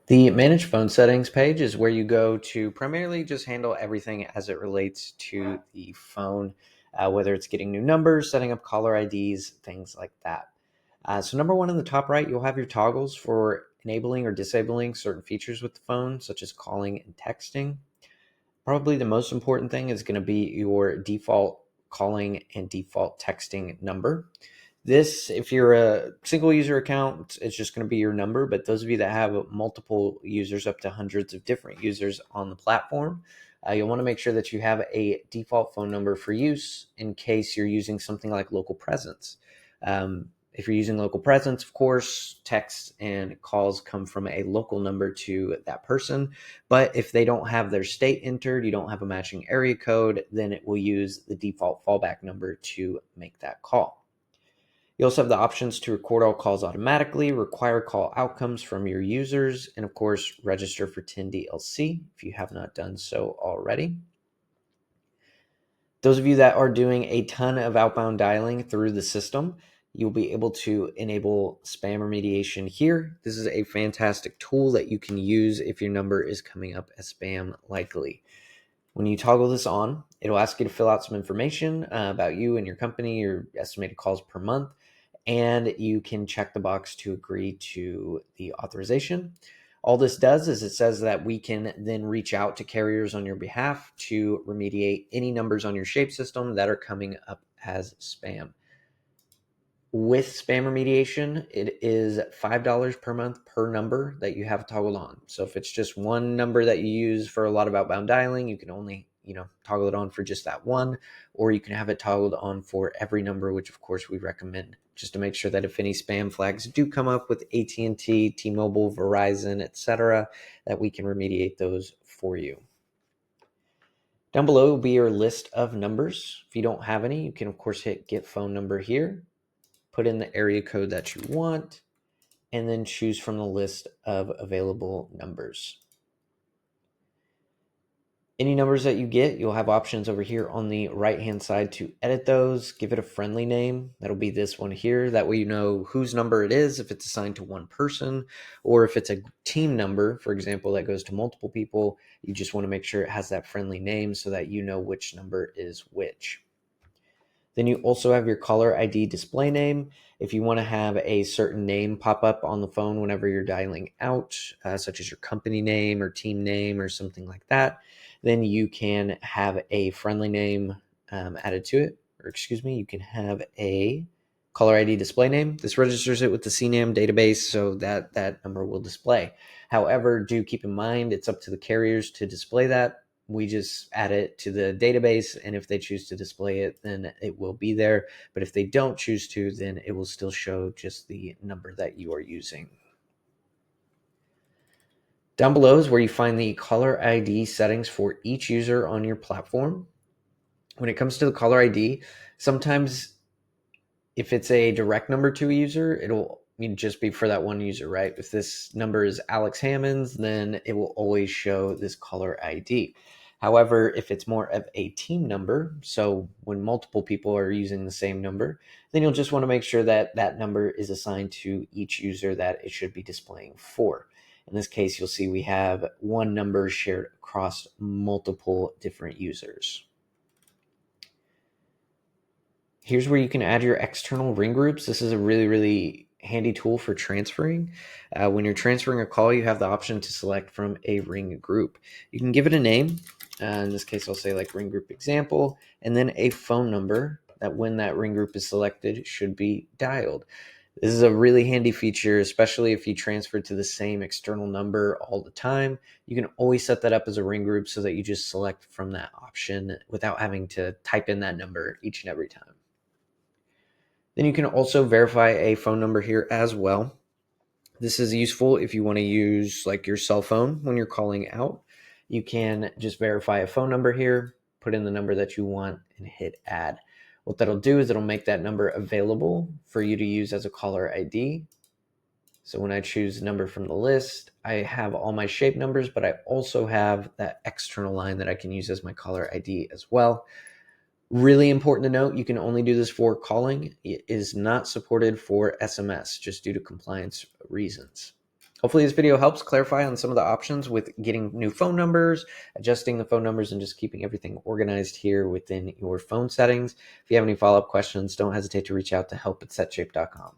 The manage phone settings page is where you go to primarily just handle everything as it relates to the phone, whether it's getting new numbers, setting up caller IDs, things like that. So number one in the top right, you'll have your toggles for enabling or disabling certain features with the phone, such as calling and texting. Probably the most important thing is going to be your default calling and default texting number. This, if you're a single user account, it's just going to be your number. But those of you that have multiple users, up to hundreds of different users on the platform, you'll want to make sure that you have a default phone number for use in case you're using something like local presence. If you're using local presence, of course, texts and calls come from a local number to that person. But if they don't have their state entered, you don't have a matching area code, then it will use the default fallback number to make that call. You also have the options to record all calls automatically, require call outcomes from your users, and of course, register for 10DLC if you have not done so already. Those of you that are doing a ton of outbound dialing through the system, you'll be able to enable spam remediation here. This is a fantastic tool that you can use if your number is coming up as spam likely. When you toggle this on, it'll ask you to fill out some information about you and your company, your estimated calls per month, and you can check the box to agree to the authorization. All this does is it says that we can then reach out to carriers on your behalf to remediate any numbers on your shape system that are coming up as spam. With spam remediation, it is $5 per month per number that you have toggled on. So if it's just one number that you use for a lot of outbound dialing, you can only, toggle it on for just that one, or you can have it toggled on for every number, which of course we recommend, just to make sure that if any spam flags do come up with AT&T, T-Mobile, Verizon, etc., that we can remediate those for you. Down below will be your list of numbers. If you don't have any, you can of course hit get phone number here, put in the area code that you want, and then choose from the list of available numbers. Any numbers that you get, you'll have options over here on the right-hand side to edit those. Give it a friendly name. That'll be this one here. That way you know whose number it is, if it's assigned to one person, or if it's a team number, for example, that goes to multiple people, you just want to make sure it has that friendly name so that you know which number is which. Then you also have your caller ID display name. If you want to have a certain name pop up on the phone whenever you're dialing out, such as your company name or team name or something like that, then you can have a friendly name added to it. Or excuse me, you can have a caller ID display name. This registers it with the CNAM database so that that number will display. However, do keep in mind it's up to the carriers to display that. We just add it to the database, and if they choose to display it, then it will be there. But if they don't choose to, then it will still show just the number that you are using. Down below is where you find the caller ID settings for each user on your platform. When it comes to the caller ID, sometimes if it's a direct number to a user, it'll just be for that one user, right? If this number is Alex Hammonds, then it will always show this caller ID. However, if it's more of a team number, so when multiple people are using the same number, then you'll just want to make sure that that number is assigned to each user that it should be displaying for. In this case, you'll see we have one number shared across multiple different users. Here's where you can add your external ring groups. This is a really, really handy tool for transferring. When you're transferring a call, you have the option to select from a ring group. You can give it a name. In this case, I'll say like ring group example, and then a phone number that when that ring group is selected should be dialed. This is a really handy feature, especially if you transfer to the same external number all the time. You can always set that up as a ring group so that you just select from that option without having to type in that number each and every time. Then you can also verify a phone number here as well. This is useful if you want to use like your cell phone when you're calling out. You can just verify a phone number here, put in the number that you want, and hit add. What that'll do is it'll make that number available for you to use as a caller ID. So when I choose number from the list, I have all my shape numbers, but I also have that external line that I can use as my caller ID as well. Really important to note, you can only do this for calling. It is not supported for SMS just due to compliance reasons. Hopefully this video helps clarify on some of the options with getting new phone numbers, adjusting the phone numbers, and just keeping everything organized here within your phone settings. If you have any follow-up questions, don't hesitate to reach out to help@setshape.com.